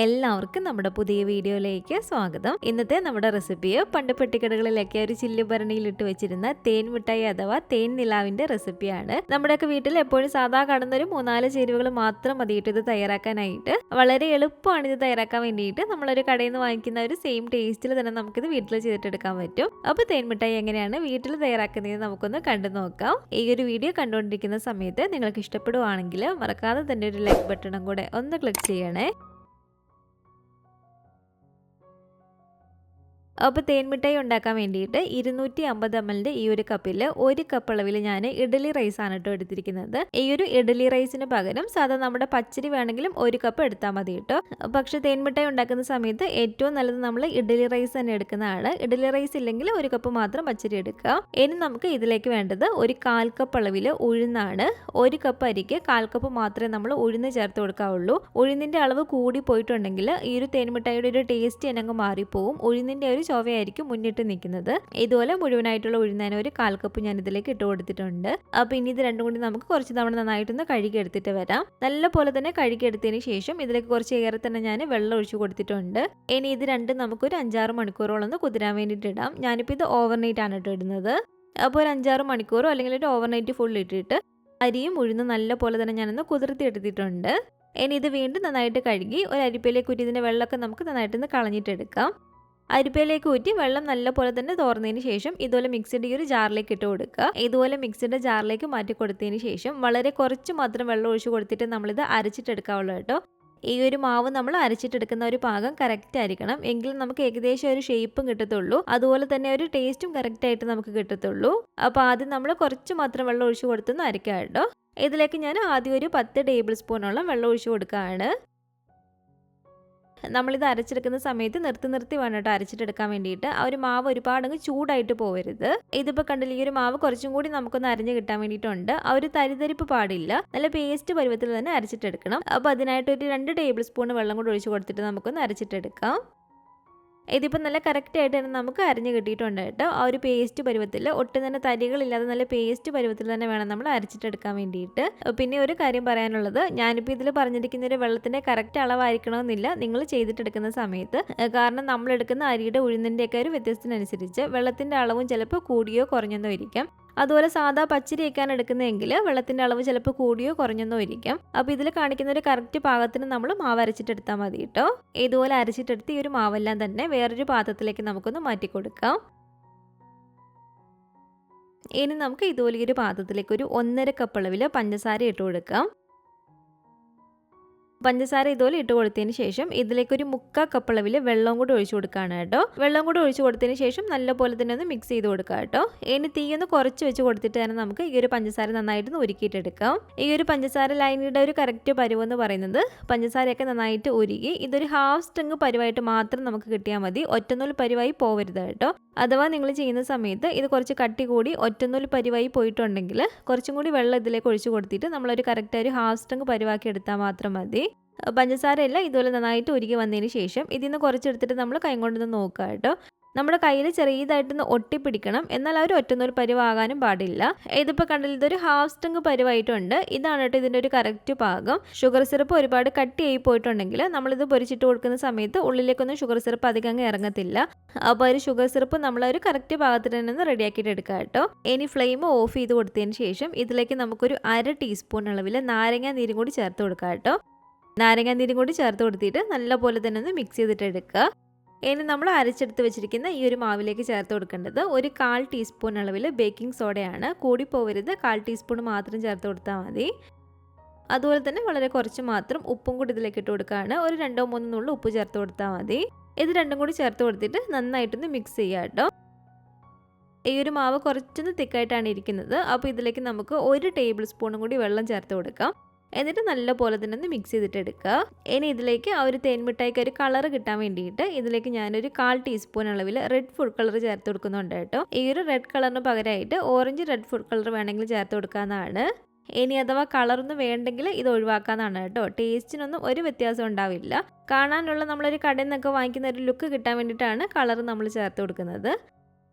എല്ലാവർക്കും നമ്മുടെ പുതിയ വീഡിയോയിലേക്ക് സ്വാഗതം. ഇന്നത്തെ നമ്മുടെ റെസിപ്പി പണ്ട് പെട്ടിക്കടകളിലൊക്കെ ഒരു ചില്ലുഭരണിയിൽ ഇട്ട് വെച്ചിരുന്ന തേൻ മിഠായി അഥവാ തേൻ നിലാവിന്റെ റെസിപ്പിയാണ്. നമ്മുടെയൊക്കെ വീട്ടിൽ എപ്പോഴും സാധാ കാണുന്ന ഒരു 3-4 ചേരുവകൾ മാത്രം മതിയിട്ട് ഇത് തയ്യാറാക്കാനായിട്ട്. വളരെ എളുപ്പമാണ് ഇത് തയ്യാറാക്കാൻ വേണ്ടിയിട്ട്. നമ്മളൊരു കടയിൽ നിന്ന് വാങ്ങിക്കുന്ന ഒരു സെയിം ടേസ്റ്റിൽ തന്നെ നമുക്കിത് വീട്ടിൽ ചെയ്തിട്ടെടുക്കാൻ പറ്റും. അപ്പോൾ തേൻ മിഠായി എങ്ങനെയാണ് വീട്ടിൽ തയ്യാറാക്കുന്നത് നമുക്കൊന്ന് കണ്ടു നോക്കാം. ഈ ഒരു വീഡിയോ കണ്ടുകൊണ്ടിരിക്കുന്ന സമയത്ത് നിങ്ങൾക്ക് ഇഷ്ടപ്പെടുവാണെങ്കിൽ മറക്കാതെ തന്നെ ഒരു ലൈക്ക് ബട്ടണും കൂടെ ഒന്ന് ക്ലിക്ക് ചെയ്യണേ. അപ്പോൾ തേൻ മിഠായി ഉണ്ടാക്കാൻ വേണ്ടിയിട്ട് 250 ml ഈ ഒരു കപ്പിൽ 1 കപ്പ് അളവിൽ ഞാൻ ഇഡ്ഡലി റൈസ് ആണ് കേട്ടോ എടുത്തിരിക്കുന്നത്. ഈ ഒരു ഇഡ്ഡലി റൈസിന് പകരം സാധാ നമ്മുടെ പച്ചരി വേണമെങ്കിലും 1 കപ്പ് എടുത്താൽ മതി കേട്ടോ. പക്ഷേ തേൻ മിഠായി ഉണ്ടാക്കുന്ന സമയത്ത് ഏറ്റവും നല്ലത് നമ്മൾ ഇഡ്ഡലി റൈസ് തന്നെ എടുക്കുന്നതാണ്. ഇഡ്ഡലി റൈസ് ഇല്ലെങ്കിൽ 1 കപ്പ് മാത്രം പച്ചരി എടുക്കുക. ഇനി നമുക്ക് ഇതിലേക്ക് വേണ്ടത് ഒരു 1/4 കപ്പ് അളവിൽ ഉഴുന്നാണ്. 1 കപ്പ് അരിക്ക് 1/4 കപ്പ് മാത്രമേ നമ്മൾ ഉഴുന്ന് ചേർത്ത് കൊടുക്കാവുള്ളൂ. ഉഴുന്നിന്റെ അളവ് കൂടി പോയിട്ടുണ്ടെങ്കിൽ ഈ ഒരു തേൻ മിഠായിയുടെ ഒരു ടേസ്റ്റ് എന്നങ്ങ് മാറിപ്പോവും. ഉഴുന്നിന്റെ ഒരു ചൊവയായിരിക്കും മുന്നിട്ട് നിൽക്കുന്നത്. ഇതുപോലെ മുഴുവനായിട്ടുള്ള ഉഴുന്നതിന് ഒരു 1/4 കപ്പ് ഞാൻ ഇതിലേക്ക് ഇട്ട് കൊടുത്തിട്ടുണ്ട്. അപ്പോൾ ഇനി ഇത് രണ്ടും കൂടി നമുക്ക് കുറച്ച് തവണ നന്നായിട്ടൊന്ന് കഴുകി എടുത്തിട്ട് വരാം. നല്ല പോലെ തന്നെ കഴുകി എടുത്തതിന് ശേഷം ഇതിലേക്ക് കുറച്ച് ഏറെ തന്നെ ഞാൻ വെള്ളം ഒഴിച്ചു കൊടുത്തിട്ടുണ്ട്. ഇനി ഇത് രണ്ടും നമുക്കൊരു 5-6 മണിക്കൂറോളം ഒന്ന് കുതിരാൻ വേണ്ടിയിട്ട് ഇടാം. ഞാനിപ്പോൾ ഇത് ഓവർനൈറ്റ് ആണ് കേട്ടോ ഇടുന്നത്. അപ്പോൾ ഒരു 5-6 മണിക്കൂറോ അല്ലെങ്കിൽ ഒരു ഓവർനൈറ്റ് ഫുൾ ഇട്ടിട്ട് അരിയും ഉഴുന്നും നല്ല പോലെ തന്നെ ഞാനൊന്ന് കുതിർത്തി എടുത്തിട്ടുണ്ട്. ഇനി ഇത് വീണ്ടും നന്നായിട്ട് കഴുകി ഒരു അരിപ്പയിലേക്ക് ഊറ്റി ഇതിൻ്റെ വെള്ളമൊക്കെ നമുക്ക് നന്നായിട്ടൊന്ന് കളഞ്ഞിട്ടെടുക്കാം. അരിപ്പയിലേക്ക് ഊറ്റി വെള്ളം നല്ല പോലെ തന്നെ തോർന്നതിന് ശേഷം ഇതുപോലെ മിക്സിയുടെ ഈ ഒരു ജാറിലേക്ക് ഇട്ട് കൊടുക്കുക. ഇതുപോലെ മിക്സിയുടെ ജാറിലേക്ക് മാറ്റി കൊടുത്തതിന് ശേഷം വളരെ കുറച്ച് മാത്രം വെള്ളം ഒഴിച്ച് കൊടുത്തിട്ട് നമ്മളിത് അരച്ചിട്ടെടുക്കാവുള്ളൂ കേട്ടോ. ഈ ഒരു മാവ് നമ്മൾ അരച്ചിട്ടെടുക്കുന്ന ഒരു പാകം കറക്റ്റ് ആയിരിക്കണം. എങ്കിലും നമുക്ക് ഏകദേശം ഒരു ഷേപ്പും കിട്ടത്തുള്ളൂ. അതുപോലെ തന്നെ ഒരു ടേസ്റ്റും കറക്റ്റ് ആയിട്ട് നമുക്ക് കിട്ടത്തുള്ളൂ. അപ്പോൾ ആദ്യം നമ്മൾ കുറച്ച് മാത്രം വെള്ളം ഒഴിച്ച് കൊടുത്തൊന്ന് അരയ്ക്കാം കേട്ടോ. ഇതിലേക്ക് ഞാൻ ആദ്യം ഒരു 10 ടേബിൾ സ്പൂണോളം വെള്ളം ഒഴിച്ച് കൊടുക്കുകയാണ്. നമ്മളിത് അരച്ചെടുക്കുന്ന സമയത്ത് നിർത്തി വേണം കേട്ടോ അരച്ചിട്ടെടുക്കാൻ വേണ്ടിയിട്ട്. ആ ഒരു മാവ് ഒരുപാടങ്ങ് ചൂടായിട്ട് പോകരുത്. ഇതിപ്പോൾ കണ്ടില്ല, ഈ ഒരു മാവ് കുറച്ചും കൂടി നമുക്കൊന്ന് അരഞ്ഞ് കിട്ടാൻ വേണ്ടിയിട്ടുണ്ട്. ആ ഒരു തരിതരിപ്പ് പാടില്ല, നല്ല പേസ്റ്റ് പരുവത്തിൽ തന്നെ അരച്ചിട്ടെടുക്കണം. അപ്പോൾ അതിനായിട്ട് ഒരു 2 ടേബിൾ സ്പൂൺ വെള്ളം കൂടി ഒഴിച്ച് കൊടുത്തിട്ട് നമുക്കൊന്ന് അരച്ചിട്ടെടുക്കാം. ഇതിപ്പോൾ നല്ല കറക്റ്റ് ആയിട്ട് തന്നെ നമുക്ക് അരിഞ്ഞ് കിട്ടിയിട്ടുണ്ട് കേട്ടോ. ആ ഒരു പേസ്റ്റ് പരുവത്തിൽ ഒട്ടും തന്നെ തരികളില്ലാതെ നല്ല പേസ്റ്റ് പരുവത്തിൽ തന്നെ വേണം നമ്മൾ അരച്ചിട്ടെടുക്കാൻ വേണ്ടിയിട്ട്. പിന്നെ ഒരു കാര്യം പറയാനുള്ളത്, ഞാനിപ്പോൾ ഇതിൽ പറഞ്ഞിരിക്കുന്ന ഒരു വെള്ളത്തിൻ്റെ കറക്റ്റ് അളവായിരിക്കണമെന്നില്ല നിങ്ങൾ ചെയ്തിട്ടെടുക്കുന്ന സമയത്ത്. കാരണം നമ്മളെടുക്കുന്ന അരിയുടെ ഉഴുന്നിൻ്റെയൊക്കെ ഒരു വ്യത്യസ്തത്തിനനുസരിച്ച് വെള്ളത്തിൻ്റെ അളവും ചിലപ്പോൾ കൂടിയോ കുറഞ്ഞെന്നോ ഇരിക്കാം. അതുപോലെ സാധാ പച്ചരി വയ്ക്കാൻ എടുക്കുന്നതെങ്കിൽ വെള്ളത്തിൻ്റെ അളവ് ചിലപ്പോൾ കൂടിയോ കുറഞ്ഞെന്നോ ഇരിക്കാം. അപ്പോൾ ഇതിൽ കാണിക്കുന്ന ഒരു കറക്റ്റ് പാകത്തിന് നമ്മൾ മാവ് അരച്ചിട്ടെടുത്താൽ മതി കേട്ടോ. ഇതുപോലെ അരച്ചിട്ടെടുത്ത് ഈ ഒരു മാവെല്ലാം തന്നെ വേറൊരു പാത്രത്തിലേക്ക് നമുക്കൊന്ന് മാറ്റി കൊടുക്കാം. ഇനി നമുക്ക് ഇതുപോലെ ഈ ഒരു പാത്രത്തിലേക്ക് ഒരു 1.5 കപ്പ് അളവിൽ പഞ്ചസാര ഇട്ട് കൊടുക്കാം. പഞ്ചസാര ഇതുപോലെ ഇട്ട് കൊടുത്തതിന് ശേഷം ഇതിലേക്ക് ഒരു 3/4 കപ്പ് അളവിൽ വെള്ളം കൂടി ഒഴിച്ചു കൊടുക്കുകയാണ് കേട്ടോ. വെള്ളം കൂടി ഒഴിച്ചു കൊടുത്തതിന് ശേഷം നല്ല പോലെ തന്നെ ഒന്ന് മിക്സ് ചെയ്ത് കൊടുക്കുക കേട്ടോ. ഇനി തീയൊന്ന് കുറച്ച് വെച്ച് കൊടുത്തിട്ട് തന്നെ നമുക്ക് ഈ ഒരു പഞ്ചസാര നന്നായിട്ട് ഉരുക്കിയിട്ടെടുക്കാം. ഈ ഒരു പഞ്ചസാര ലൈനിയുടെ ഒരു കറക്റ്റ് പരുവം എന്ന് പറയുന്നത് പഞ്ചസാരയൊക്കെ നന്നായിട്ട് ഉരുകി ഇതൊരു ഹാഫ് സ്ട്രിങ് പരുവായിട്ട് മാത്രം നമുക്ക് കിട്ടിയാൽ മതി. ഒറ്റനൂൽ പരുവായി പോവരുത് കേട്ടോ. അഥവാ നിങ്ങൾ ചെയ്യുന്ന സമയത്ത് ഇത് കുറച്ച് കട്ടി കൂടി ഒറ്റനൂൽ പരുവായി പോയിട്ടുണ്ടെങ്കിൽ കുറച്ചും കൂടി വെള്ളം ഇതിലേക്ക് ഒഴിച്ചു കൊടുത്തിട്ട് നമ്മളൊരു കറക്റ്റ് ഒരു ഹാഫ് സ്ട്രിങ് പരുവാക്കി എടുത്താൽ മാത്രം മതി. പഞ്ചസാരയല്ല ഇതുപോലെ നന്നായിട്ട് ഉരുകി വന്നതിന് ശേഷം ഇതിൽ നിന്ന് കുറച്ചെടുത്തിട്ട് നമ്മൾ കൈ കൊണ്ടൊന്ന് നോക്കുക കേട്ടോ. നമ്മുടെ കയ്യിൽ ചെറിയതായിട്ടൊന്ന് ഒട്ടിപ്പിടിക്കണം, എന്നാൽ ആ ഒരു ഒറ്റനൂൽ പരുവാകാനും പാടില്ല. ഇതിപ്പോൾ കണ്ടില്ല, ഇതൊരു ഹാഫ് സ്ട്രിങ് പരുവായിട്ടുണ്ട്. ഇതാണ് കേട്ടോ ഇതിൻ്റെ ഒരു കറക്റ്റ് പാകം. ഷുഗർ സിറപ്പ് ഒരുപാട് കട്ടിയായി പോയിട്ടുണ്ടെങ്കിൽ നമ്മളിത് പൊരിച്ചിട്ട് കൊടുക്കുന്ന സമയത്ത് ഉള്ളിലേക്കൊന്നും ഷുഗർ സിറപ്പ് അധികം അങ്ങ് ഇറങ്ങത്തില്ല. അപ്പോൾ ഒരു ഷുഗർ സിറപ്പ് നമ്മളൊരു കറക്റ്റ് പാകത്തിൽ തന്നെ റെഡിയാക്കിയിട്ട് എടുക്കുക കേട്ടോ. ഇനി ഫ്ലെയിം ഓഫ് ചെയ്ത് കൊടുത്തതിന് ശേഷം ഇതിലേക്ക് നമുക്കൊരു 1/2 ടീസ്പൂൺ അളവിൽ നാരങ്ങ നീരും കൂടി ചേർത്ത് കൊടുക്കുക കേട്ടോ. നാരങ്ങ നീരും കൂടി ചേർത്ത് കൊടുത്തിട്ട് നല്ല പോലെ തന്നെ ഒന്ന് മിക്സ് ചെയ്തിട്ട് എടുക്കുക. ഇനി നമ്മൾ അരച്ചെടുത്ത് വെച്ചിരിക്കുന്ന ഈ ഒരു മാവിലേക്ക് ചേർത്ത് കൊടുക്കേണ്ടത് ഒരു 1/4 ടീസ്പൂൺ അളവിൽ ബേക്കിംഗ് സോഡയാണ്. കൂടി പോവരുത്, 1/4 ടീസ്പൂൺ മാത്രം ചേർത്ത് കൊടുത്താൽ മതി. അതുപോലെ തന്നെ വളരെ കുറച്ച് മാത്രം ഉപ്പും കൂടി ഇതിലേക്ക് ഇട്ട് കൊടുക്കുകയാണ്. ഒരു 2-3 നുള്ളു ഉപ്പ് ചേർത്ത് കൊടുത്താൽ മതി. ഇത് രണ്ടും കൂടി ചേർത്ത് കൊടുത്തിട്ട് നന്നായിട്ടൊന്ന് മിക്സ് ചെയ്യുക കേട്ടോ. ഈ ഒരു മാവ് കുറച്ചൊന്ന് തിക്കായിട്ടാണ് ഇരിക്കുന്നത്. അപ്പോൾ ഇതിലേക്ക് നമുക്ക് 1 ടേബിൾ സ്പൂണും കൂടി വെള്ളം ചേർത്ത് കൊടുക്കാം. എന്നിട്ട് നല്ല പോലെ തന്നെ ഒന്ന് മിക്സ് ചെയ്തിട്ട് എടുക്കുക. ഇനി ഇതിലേക്ക് ആ ഒരു തേൻ മിഠായിക്ക് ഒരു കളർ കിട്ടാൻ വേണ്ടിയിട്ട് ഇതിലേക്ക് ഞാനൊരു 1/4 ടീസ്പൂൺ അളവിൽ റെഡ് ഫുഡ് കളർ ചേർത്ത് കൊടുക്കുന്നുണ്ട് കേട്ടോ. ഈ ഒരു റെഡ് കളറിന് പകരമായിട്ട് ഓറഞ്ച് റെഡ് ഫുഡ് കളർ വേണമെങ്കിൽ ചേർത്ത് കൊടുക്കാവുന്നതാണ്. ഇനി അഥവാ കളറൊന്നും വേണ്ടെങ്കിൽ ഇത് ഒഴിവാക്കാന്നാണ് കേട്ടോ. ടേസ്റ്റിനൊന്നും ഒരു വ്യത്യാസം ഉണ്ടാവില്ല. കാണാനുള്ള നമ്മളൊരു കടയിൽ നിന്നൊക്കെ വാങ്ങിക്കുന്ന ഒരു ലുക്ക് കിട്ടാൻ വേണ്ടിയിട്ടാണ് കളർ നമ്മൾ ചേർത്ത് കൊടുക്കുന്നത്.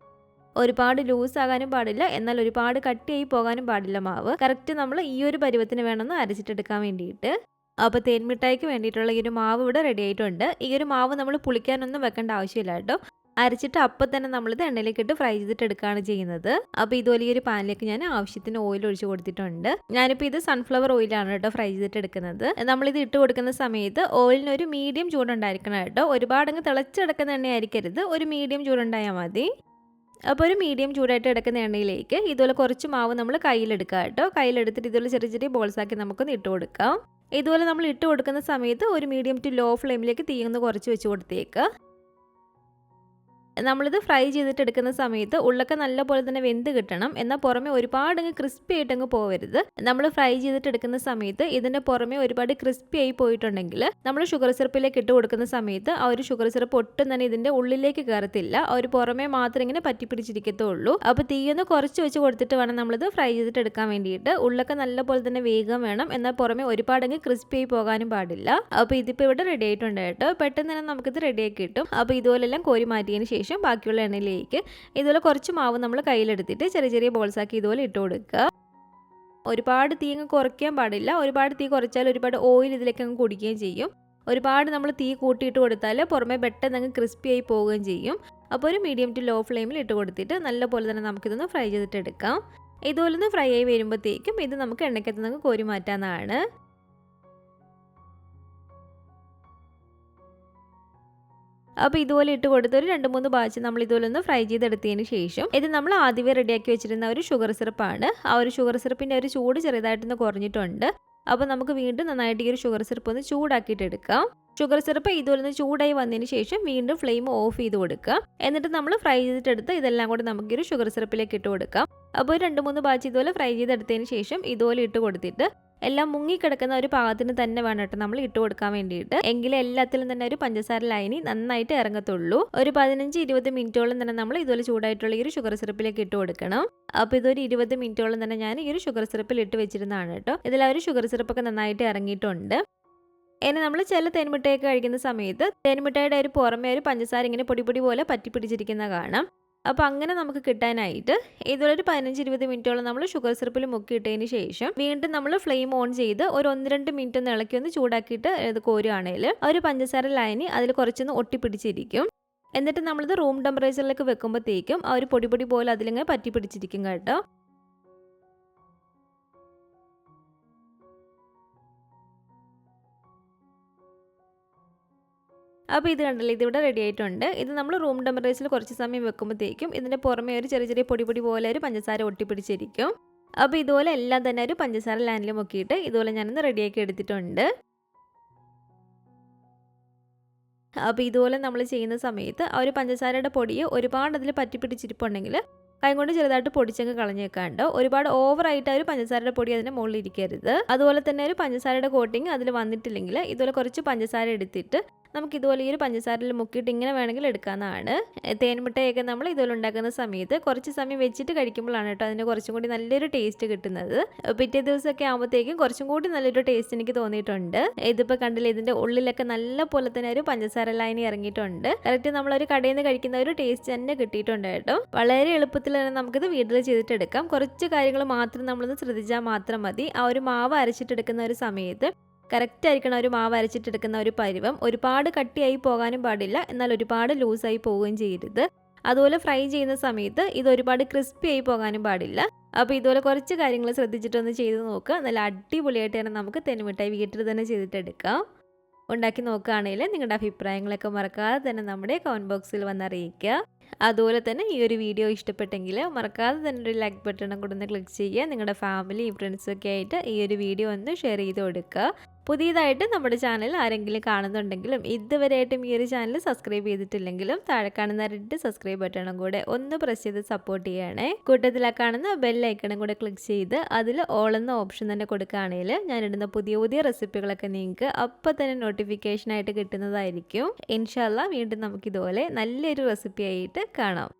ഒരുപാട് ലൂസ് ആകാനും പാടില്ല, എന്നാൽ ഒരുപാട് കട്ടിയായി പോകാനും പാടില്ല മാവ്. കറക്റ്റ് നമ്മൾ ഈ ഒരു പരുവത്തിന് വേണമെന്ന് അരച്ചിട്ടെടുക്കാൻ വേണ്ടിയിട്ട്. അപ്പോൾ തേൻ മിഠായിക്ക് വേണ്ടിയിട്ടുള്ള ഈ ഒരു മാവ് ഇവിടെ റെഡി ആയിട്ടുണ്ട്. ഈ ഒരു മാവ് നമ്മൾ പുളിക്കാനൊന്നും വെക്കേണ്ട ആവശ്യമില്ല കേട്ടോ. അരച്ചിട്ട് അപ്പം തന്നെ നമ്മളിത് എണ്ണയിലേക്ക് ഇട്ട് ഫ്രൈ ചെയ്തിട്ട് എടുക്കുകയാണ് ചെയ്യുന്നത്. അപ്പോൾ ഇതുപോലെ ഈ ഒരു പാനിലേക്ക് ഞാൻ ആവശ്യത്തിന് ഓയിൽ ഒഴിച്ച് കൊടുത്തിട്ടുണ്ട്. ഞാനിപ്പോൾ ഇത് സൺഫ്ലവർ ഓയിലാണ് കേട്ടോ ഫ്രൈ ചെയ്തിട്ട് എടുക്കുന്നത്. നമ്മളിത് ഇട്ട് കൊടുക്കുന്ന സമയത്ത് ഓയിലിന് ഒരു മീഡിയം ചൂടുണ്ടായിരിക്കണം കേട്ടോ. ഒരുപാടങ്ങ് തിളച്ചെടുക്കുന്ന എണ്ണ ആയിരിക്കരുത്, ഒരു മീഡിയം ചൂടുണ്ടായാൽ മതി. അപ്പോൾ ഒരു മീഡിയം ചൂടായിട്ട് എടുക്കുന്ന എണ്ണയിലേക്ക് ഇതുപോലെ കുറച്ച് മാവ് നമ്മൾ കയ്യിലെടുക്കുക കേട്ടോ. കയ്യിലെടുത്തിട്ട് ഇതുപോലെ ചെറിയ ചെറിയ ബോൾസാക്കി നമുക്കൊന്ന് ഇട്ട് കൊടുക്കാം. ഇതുപോലെ നമ്മൾ ഇട്ട് കൊടുക്കുന്ന സമയത്ത് ഒരു മീഡിയം ടു ലോ ഫ്ലെയിമിലേക്ക് തീ ഒന്ന് കുറച്ച് വെച്ച് കൊടുത്തേക്കുക. നമ്മളിത് ഫ്രൈ ചെയ്തിട്ട് എടുക്കുന്ന സമയത്ത് ഉള്ളൊക്കെ നല്ലപോലെ തന്നെ വെന്ത് കിട്ടണം. എന്നാൽ പുറമെ ഒരുപാട് അങ്ങ് ക്രിസ്പി ആയിട്ടങ്ങ് പോകരുത്. നമ്മൾ ഫ്രൈ ചെയ്തിട്ട് എടുക്കുന്ന സമയത്ത് ഇതിൻ്റെ പുറമെ ഒരുപാട് ക്രിസ്പി ആയി പോയിട്ടുണ്ടെങ്കിൽ നമ്മൾ ഷുഗർ സിറപ്പിലേക്ക് ഇട്ട് കൊടുക്കുന്ന സമയത്ത് ആ ഒരു ഷുഗർ സിറപ്പ് ഒട്ടും തന്നെ ഇതിൻ്റെ ഉള്ളിലേക്ക് കയറത്തില്ല. ആ ഒരു പുറമെ മാത്രം ഇങ്ങനെ പറ്റിപ്പിടിച്ചിരിക്കത്തുള്ളൂ. അപ്പോൾ തീയൊന്ന് കുറച്ച് വെച്ച് കൊടുത്തിട്ട് വേണം നമ്മളിത് ഫ്രൈ ചെയ്തിട്ട് എടുക്കാൻ വേണ്ടിയിട്ട്. ഉള്ളൊക്കെ നല്ലപോലെ തന്നെ വേഗം വേണം, എന്നാൽ പുറമെ ഒരുപാടങ്ങ് ക്രിസ്പി ആയി പോകാനും പാടില്ല. അപ്പോൾ ഇതിപ്പോൾ ഇവിടെ റെഡി ആയിട്ടുണ്ട് കേട്ടോ. പെട്ടെന്ന് തന്നെ നമുക്കിത് റെഡിയാക്കി കിട്ടും. അപ്പോൾ ഇതുപോലെല്ലാം കോരി മാറ്റിയതിന് ശേഷം ബാക്കിയുള്ള എണ്ണയിലേക്ക് ഇതുപോലെ കുറച്ച് മാവ് നമ്മൾ കയ്യിലെടുത്തിട്ട് ചെറിയ ചെറിയ ബോൾസാക്കി ഇതുപോലെ ഇട്ട് കൊടുക്കുക. ഒരുപാട് തീ അങ്ങ് കുറയ്ക്കാൻ പാടില്ല. ഒരുപാട് തീ കുറച്ചാൽ ഒരുപാട് ഓയിൽ ഇതിലേക്ക് അങ്ങ് കുടിക്കുകയും ചെയ്യും. ഒരുപാട് നമ്മൾ തീ കൂട്ടിയിട്ട് കൊടുത്താൽ പുറമെ പെട്ടെന്ന് അങ്ങ് ക്രിസ്പി ആയി പോവുകയും ചെയ്യും. അപ്പോൾ ഒരു മീഡിയം ടു ലോ ഫ്ലെയിമിൽ ഇട്ട് കൊടുത്തിട്ട് നല്ലപോലെ തന്നെ നമുക്കിതൊന്ന് ഫ്രൈ ചെയ്തിട്ട് എടുക്കാം. ഇതുപോലെ ഒന്ന് ഫ്രൈ ആയി വരുമ്പോഴത്തേക്കും ഇത് നമുക്ക് എണ്ണയ്ക്കകത്ത് നിന്ന് കോരി മാറ്റാവുന്നതാണ്. അപ്പോൾ ഇതുപോലെ ഇട്ട് കൊടുത്ത് ഒരു 2-3 ബാച്ച് നമ്മൾ ഇതുപോലെ ഒന്ന് ഫ്രൈ ചെയ്തെടുത്തതിന് ശേഷം ഇത് നമ്മൾ ആദ്യമേ റെഡിയാക്കി വെച്ചിരുന്ന ഒരു ഷുഗർ സിറപ്പാണ്. ആ ഒരു ഷുഗർ സിറപ്പിൻ്റെ ഒരു ചൂട് ചെറുതായിട്ടൊന്ന് കുറഞ്ഞിട്ടുണ്ട്. അപ്പോൾ നമുക്ക് വീണ്ടും നന്നായിട്ട് ഈ ഒരു ഷുഗർ സിറപ്പ് ഒന്ന് ചൂടാക്കിയിട്ട് എടുക്കാം. ഷുഗർ സിറപ്പ് ഇതുപോലെ ഒന്ന് ചൂടായി വന്നതിന് ശേഷം വീണ്ടും ഫ്ലെയിം ഓഫ് ചെയ്ത് കൊടുക്കുക. എന്നിട്ട് നമ്മൾ ഫ്രൈ ചെയ്തിട്ടെടുത്ത് ഇതെല്ലാം കൂടി നമുക്ക് ഈ ഒരു ഷുഗർ സിറപ്പിലേക്ക് ഇട്ട് കൊടുക്കാം. അപ്പോൾ 2-3 ബാച്ച് ഇതുപോലെ ഫ്രൈ ചെയ്തെടുത്തതിന് ശേഷം ഇതുപോലെ ഇട്ട് കൊടുത്തിട്ട് എല്ലാം മുങ്ങിക്കിടക്കുന്ന ഒരു പാകത്തിന് തന്നെ വേണം കേട്ടോ നമ്മൾ ഇട്ട് കൊടുക്കാൻ വേണ്ടിയിട്ട്. എങ്കിലും എല്ലാത്തിലും തന്നെ ഒരു പഞ്ചസാര ലൈനി നന്നായിട്ട് ഇറങ്ങത്തുള്ളൂ. ഒരു 15-20 മിനിറ്റോളം തന്നെ നമ്മൾ ഇതുപോലെ ചൂടായിട്ടുള്ള ഈ ഒരു ഷുഗർ സിറപ്പിലേക്ക് ഇട്ട് കൊടുക്കണം. അപ്പോൾ ഇതൊരു 20 മിനിറ്റോളം തന്നെ ഞാൻ ഈ ഒരു ഷുഗർ സിറപ്പിൽ ഇട്ട് വെച്ചിരുന്നതാണ് കേട്ടോ. ഇതിൽ ആ ഒരു ഷുഗർ സിറപ്പൊക്കെ നന്നായിട്ട് ഇറങ്ങിയിട്ടുണ്ട്. ഇനി നമ്മൾ ചില തേൻമിഠായിയൊക്കെ കഴിക്കുന്ന സമയത്ത് തേൻമിഠായിയുടെ ഒരു പുറമെ ഒരു പഞ്ചസാര ഇങ്ങനെ പൊടി പൊടി പോലെ പറ്റിപ്പിടിച്ചിരിക്കുന്ന കാണാം. അപ്പോൾ അങ്ങനെ നമുക്ക് കിട്ടാനായിട്ട് ഇതുപോലെ ഒരു 15-20 മിനിറ്റോളം നമ്മൾ ഷുഗർ സിറപ്പിൽ മുക്കിയിട്ടതിന് ശേഷം വീണ്ടും നമ്മൾ ഫ്ലെയിം ഓൺ ചെയ്ത് ഒരു 1-2 മിനിറ്റ് ഒന്ന് ഇളക്കി ഒന്ന് ചൂടാക്കിയിട്ട് ഇത് കോരുകയാണെങ്കിൽ ആ ഒരു പഞ്ചസാര ലൈനി അതിൽ കുറച്ചൊന്ന് ഒട്ടിപ്പിടിച്ചിരിക്കും. എന്നിട്ട് നമ്മളിത് റൂം ടെമ്പറേച്ചറിലേക്ക് വെക്കുമ്പോഴത്തേക്കും ആ ഒരു പൊടി പൊടി പോലെ അതിലിങ്ങനെ പറ്റിപ്പിടിച്ചിരിക്കും കേട്ടോ. അപ്പോൾ ഇത് കണ്ടല്ലോ, ഇതിവിടെ റെഡി ആയിട്ടുണ്ട്. ഇത് നമ്മൾ റൂം ടെമ്പറേച്ചറിൽ കുറച്ച് സമയം വെക്കുമ്പോഴത്തേക്കും ഇതിൻ്റെ പുറമെ ഒരു ചെറിയ ചെറിയ പൊടി പൊടി പോലെ ഒരു പഞ്ചസാര ഒട്ടിപ്പിടിച്ചിരിക്കും. അപ്പോൾ ഇതുപോലെ എല്ലാം തന്നെ ഒരു പഞ്ചസാര ലൈനിൽ മുക്കിയിട്ട് ഇതുപോലെ ഞാനൊന്ന് റെഡിയാക്കി എടുത്തിട്ടുണ്ട്. അപ്പോൾ ഇതുപോലെ നമ്മൾ ചെയ്യുന്ന സമയത്ത് ആ ഒരു പഞ്ചസാരയുടെ പൊടിയെ ഒരുപാട് അതിൽ പറ്റിപ്പിടിച്ചിരിപ്പുണ്ടെങ്കിൽ കൈ കൊണ്ട് ചെറുതായിട്ട് പൊടിച്ചങ്ങ് കളഞ്ഞേക്കാണ്ടോ. ഒരുപാട് ഓവറായിട്ട് ആ ഒരു പഞ്ചസാരയുടെ പൊടി അതിൻ്റെ മുകളിൽ ഇരിക്കരുത്. അതുപോലെ തന്നെ ഒരു പഞ്ചസാരയുടെ കോട്ടിങ് അതിൽ വന്നിട്ടില്ലെങ്കിൽ ഇതുപോലെ കുറച്ച് പഞ്ചസാര എടുത്തിട്ട് നമുക്ക് ഇതുപോലെ ഈ ഒരു പഞ്ചസാരയിൽ മുക്കിയിട്ട് ഇങ്ങനെ വേണമെങ്കിൽ എടുക്കാവുന്നതാണ്. തേൻമിഠായിയൊക്കെ നമ്മൾ ഇതുപോലെ ഉണ്ടാക്കുന്ന സമയത്ത് കുറച്ച് സമയം വെച്ചിട്ട് കഴിക്കുമ്പോഴാണ് കേട്ടോ അതിന് കുറച്ചും കൂടി നല്ലൊരു ടേസ്റ്റ് കിട്ടുന്നത്. പിറ്റേ ദിവസമൊക്കെ ആകുമ്പോഴത്തേക്കും കുറച്ചും കൂടി നല്ലൊരു ടേസ്റ്റ് എനിക്ക് തോന്നിയിട്ടുണ്ട്. ഇതിപ്പോൾ കണ്ടില്ലേ, ഇതിൻ്റെ ഉള്ളിലൊക്കെ നല്ല പോലെ തന്നെ ഒരു പഞ്ചസാര ലൈനി ഇറങ്ങിയിട്ടുണ്ട്. കറക്റ്റ് നമ്മളൊരു കടയിൽ നിന്ന് കഴിക്കുന്ന ഒരു ടേസ്റ്റ് തന്നെ കിട്ടിയിട്ടുണ്ട് കേട്ടോ. വളരെ എളുപ്പത്തിൽ തന്നെ നമുക്കിത് വീട്ടിൽ ചെയ്തിട്ടെടുക്കാം. കുറച്ച് കാര്യങ്ങൾ മാത്രം നമ്മളൊന്ന് ശ്രദ്ധിച്ചാൽ മാത്രം മതി. ആ ഒരു മാവ് അരച്ചിട്ടെടുക്കുന്ന ഒരു സമയത്ത് കറക്റ്റ് ആയിരിക്കണം ഒരു മാവ് അരച്ചിട്ടെടുക്കുന്ന ഒരു പരുവം. ഒരുപാട് കട്ടിയായി പോകാനും പാടില്ല, എന്നാൽ ഒരുപാട് ലൂസായി പോവുകയും ചെയ്യരുത്. അതുപോലെ ഫ്രൈ ചെയ്യുന്ന സമയത്ത് ഇത് ഒരുപാട് ക്രിസ്പി ആയി പോകാനും പാടില്ല. അപ്പോൾ ഇതുപോലെ കുറച്ച് കാര്യങ്ങൾ ശ്രദ്ധിച്ചിട്ടൊന്ന് ചെയ്ത് നോക്കുക. നല്ല അടിപൊളിയായിട്ട് തന്നെ നമുക്ക് തേൻമിഠായി വീട്ടിൽ തന്നെ ചെയ്തിട്ടെടുക്കാം. ഉണ്ടാക്കി നോക്കുകയാണെങ്കിൽ നിങ്ങളുടെ അഭിപ്രായങ്ങളൊക്കെ മറക്കാതെ തന്നെ നമ്മുടെ കമൻറ്റ് ബോക്സിൽ വന്നറിയിക്കുക. അതുപോലെ തന്നെ ഈ ഒരു വീഡിയോ ഇഷ്ടപ്പെട്ടെങ്കിൽ മറക്കാതെ തന്നെ ഒരു ലൈക്ക് ബട്ടണും കൂടെ ഒന്ന് ക്ലിക്ക് ചെയ്യുക. നിങ്ങളുടെ ഫാമിലിയും ഫ്രണ്ട്സൊക്കെ ആയിട്ട് ഈ ഒരു വീഡിയോ ഒന്ന് ഷെയർ ചെയ്ത് കൊടുക്കുക. പുതിയതായിട്ട് നമ്മുടെ ചാനൽ ആരെങ്കിലും കാണുന്നുണ്ടെങ്കിലും ഇതുവരെയായിട്ടും ഈ ഒരു ചാനൽ സബ്സ്ക്രൈബ് ചെയ്തിട്ടില്ലെങ്കിലും താഴെ കാണുന്ന റെഡ് സബ്സ്ക്രൈബ് ബട്ടണും കൂടെ ഒന്ന് പ്രസ് ചെയ്ത് സപ്പോർട്ട് ചെയ്യണേ. കൂട്ടത്തിൽ ആ കാണുന്ന ബെൽ ഐക്കണും കൂടെ ക്ലിക്ക് ചെയ്ത് അതിൽ ഓൾ എന്ന ഓപ്ഷൻ തന്നെ കൊടുക്കുകയാണെങ്കിൽ ഞാനിടുന്ന പുതിയ പുതിയ റെസിപ്പികളൊക്കെ നിങ്ങൾക്ക് അപ്പം തന്നെ നോട്ടിഫിക്കേഷനായിട്ട് കിട്ടുന്നതായിരിക്കും. ഇൻഷാല്ലാ വീണ്ടും നമുക്കിതുപോലെ നല്ലൊരു റെസിപ്പി ആയിട്ട് കാണാം.